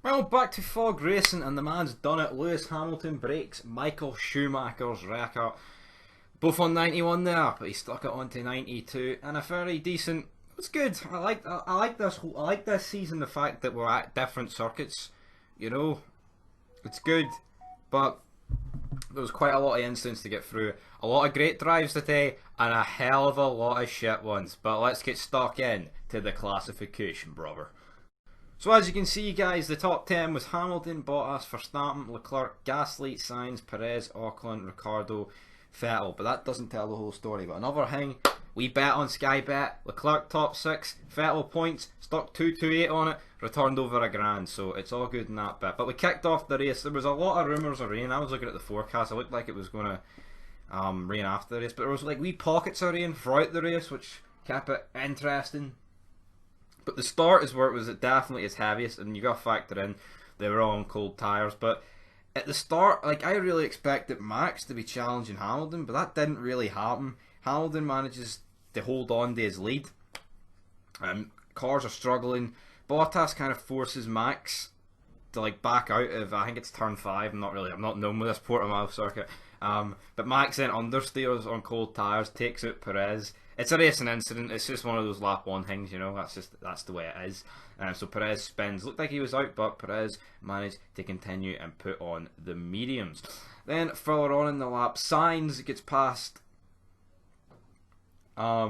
Well, back to Fog Racing, and the man's done it. Lewis Hamilton breaks Michael Schumacher's record. Both on 91 there, but he stuck it onto 92, and a very decent. It's good. I like this season. The fact that we're at different circuits, you know, it's good. But there was quite a lot of incidents to get through. A lot of great drives today, and a hell of a lot of shit ones. But let's get stuck in to the classification, brother. So as you can see, guys, the top 10 was Hamilton, Bottas, Verstappen, Leclerc, Gasly, Sainz, Perez, Ocon, Ricciardo, Vettel. But that doesn't tell the whole story. But another thing, we bet on Sky Bet. Leclerc top 6, Vettel points, stuck 228 on it, returned over £1,000. So it's all good in that bit. But we kicked off the race. There was a lot of rumours of rain. I was looking at the forecast. It looked like it was going to rain after the race. But there was like wee pockets of rain throughout the race, which kept it interesting. But the start is where it was definitely its heaviest, and you got to factor in they were all on cold tyres. But at the start, like, I really expected Max to be challenging Hamilton, but that didn't really happen. Hamilton manages to hold on to his lead. Cars are struggling. Bottas kind of forces Max to like back out of, I think it's turn 5. I'm not known with this Portimao circuit. But Max then understeers on cold tyres, takes out Perez. It's a racing incident. It's just one of those lap 1 things, you know. That's the way it is. So Perez spins. Looked like he was out, but Perez managed to continue and put on the mediums. Then further on in the lap, Sainz gets past. I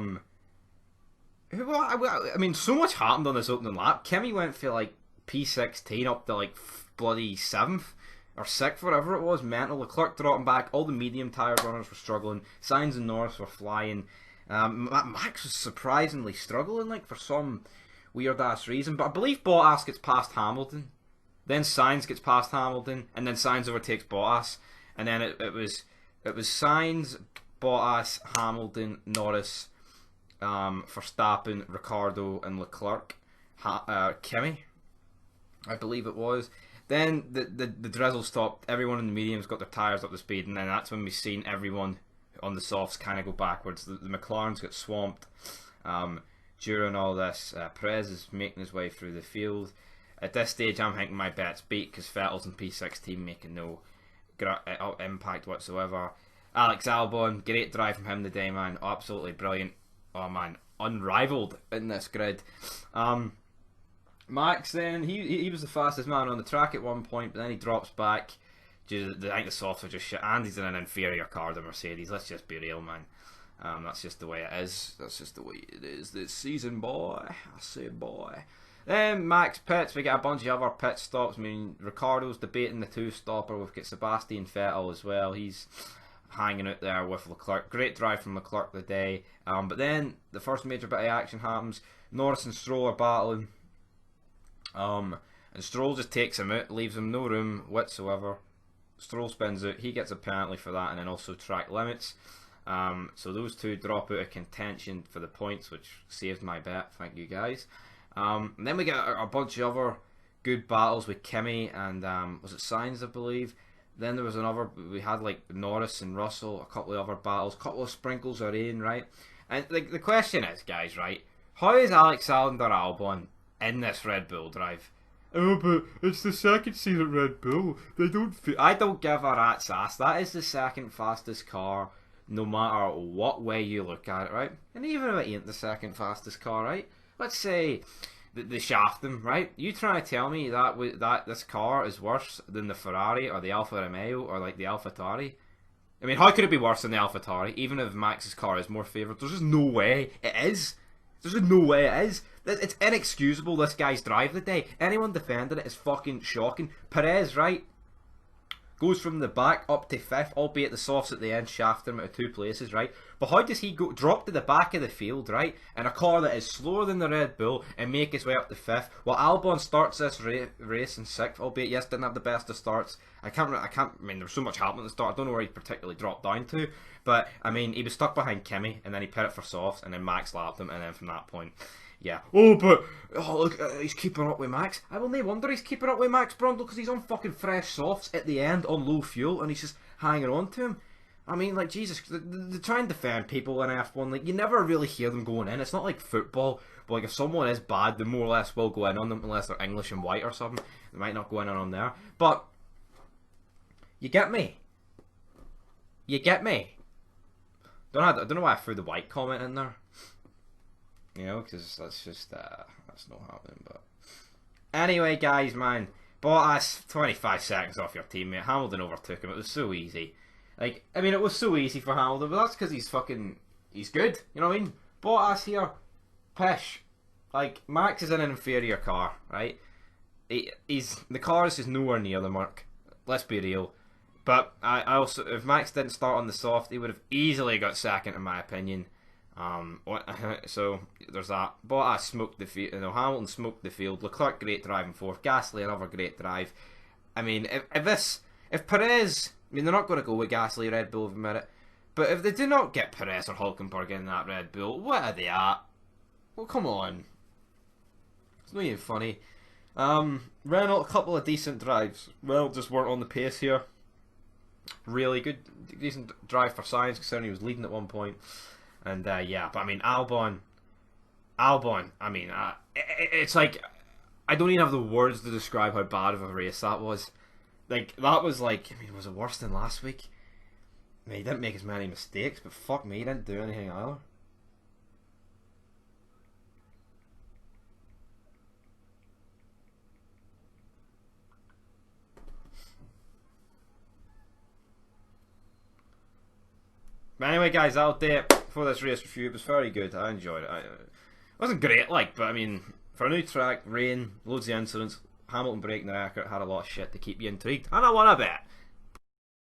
mean, so much happened on this opening lap. Kimi went for like P16 up to like bloody 7th or 6th, whatever it was. Mental. Leclerc dropping back. All the medium tyre runners were struggling. Sainz and Norris were flying. Max was surprisingly struggling, like, for some weird ass reason. But I believe Bottas gets past Hamilton, then Sainz gets past Hamilton, and then Sainz overtakes Bottas, and then it was Sainz, Bottas, Hamilton, Norris, Verstappen, Ricciardo, and Leclerc, Kimi, I believe it was. Then the drizzle stopped. Everyone in the mediums got their tyres up to speed, and then that's when we seen everyone on the softs kind of go backwards. The McLarens got swamped during all this. Perez is making his way through the field. At this stage, I'm thinking my bet's beat because Vettel's in P16 making no impact whatsoever. Alex Albon, great drive from him today, man. Absolutely brilliant. Oh man, unrivaled in this grid. Max then, he was the fastest man on the track at one point, but then he drops back. I think the softs are just shit, and he's in an inferior car to Mercedes. Let's just be real, man. That's just the way it is. That's just the way it is this season, boy. I say, boy. Then Max pits. We get a bunch of other pit stops. I mean, Ricciardo's debating the 2-stopper. We've got Sebastian Vettel as well. He's hanging out there with Leclerc. Great drive from Leclerc today. But then the first major bit of action happens. Norris and Stroll are battling. And Stroll just takes him out, leaves him no room whatsoever. Stroll spins out, he gets a penalty for that, and then also track limits. So those two drop out of contention for the points, which saved my bet. Thank you guys. And then we get a bunch of other good battles with Kimi and was it Sainz, I believe. Then there was another. We had like Norris and Russell, a couple of other battles, a couple of sprinkles of rain, right? And like the question is, guys, right? How is Alexander Albon in this Red Bull drive? Oh, but it's the second season Red Bull. They don't. I don't give a rat's ass. That is the second fastest car, no matter what way you look at it, right? And even if it ain't the second fastest car, right? Let's say they shaft them, right? You trying to tell me that this car is worse than the Ferrari or the Alfa Romeo or like the AlphaTauri? I mean, how could it be worse than the AlphaTauri? Even if Max's car is more favoured, there's just no way it is. There's just no way it is. It's inexcusable, this guy's drive today. Anyone defending it is fucking shocking. Perez, right, goes from the back up to 5th, albeit the softs at the end shaft him out of 2 places, right? But how does he drop to the back of the field, right, in a car that is slower than the Red Bull and make his way up to 5th? While Albon starts this race in 6th, albeit yes, didn't have the best of starts. I mean, there was so much happening at the start. I don't know where he particularly dropped down to, but I mean, he was stuck behind Kimi, and then he pit it for softs, and then Max lapped him, and then from that point, yeah. Oh, look, he's keeping up with Max. I will no wonder he's keeping up with Max Brundle, because he's on fucking fresh softs at the end on low fuel, and he's just hanging on to him. I mean, like, Jesus, they try and defend people in F1. Like, you never really hear them going in. It's not like football But like if someone is bad, they more or less will go in on them unless they're English and white or something. They might not go in on them there. But you get me. You get me. I don't know why I threw the white comment in there. You know, because that's just that's not happening. But anyway, guys, man, Bottas 25 seconds off your teammate. Hamilton overtook him. It was so easy. Like, I mean, it was so easy for Hamilton, but that's because he's good. You know what I mean? Bottas here, pish. Like, Max is in an inferior car, right? The car is just nowhere near the mark. Let's be real. But I also, if Max didn't start on the soft, he would have easily got second, in my opinion. So there's that. Bottas smoked the field. Hamilton smoked the field. Leclerc great driving fourth. Gasly another great drive. I mean, if Perez, I mean, they're not going to go with Gasly, Red Bull, in a minute. But if they do not get Perez or Hulkenberg in that Red Bull, what are they at? Well, come on. It's not even funny. Renault, a couple of decent drives. Renault just weren't on the pace here. Really good, decent drive for Sainz, considering he was leading at one point. And yeah, but I mean, Albon. I mean, it's like I don't even have the words to describe how bad of a race that was. Like that was like, I mean, was it worse than last week? I mean, he didn't make as many mistakes, but fuck me, he didn't do anything either. But anyway, guys, that'll do it for this race review. It was very good. I enjoyed it. It wasn't great, like, but I mean, for a new track, rain, loads of incidents, Hamilton breaking the record, had a lot of shit to keep you intrigued, and I won a bet.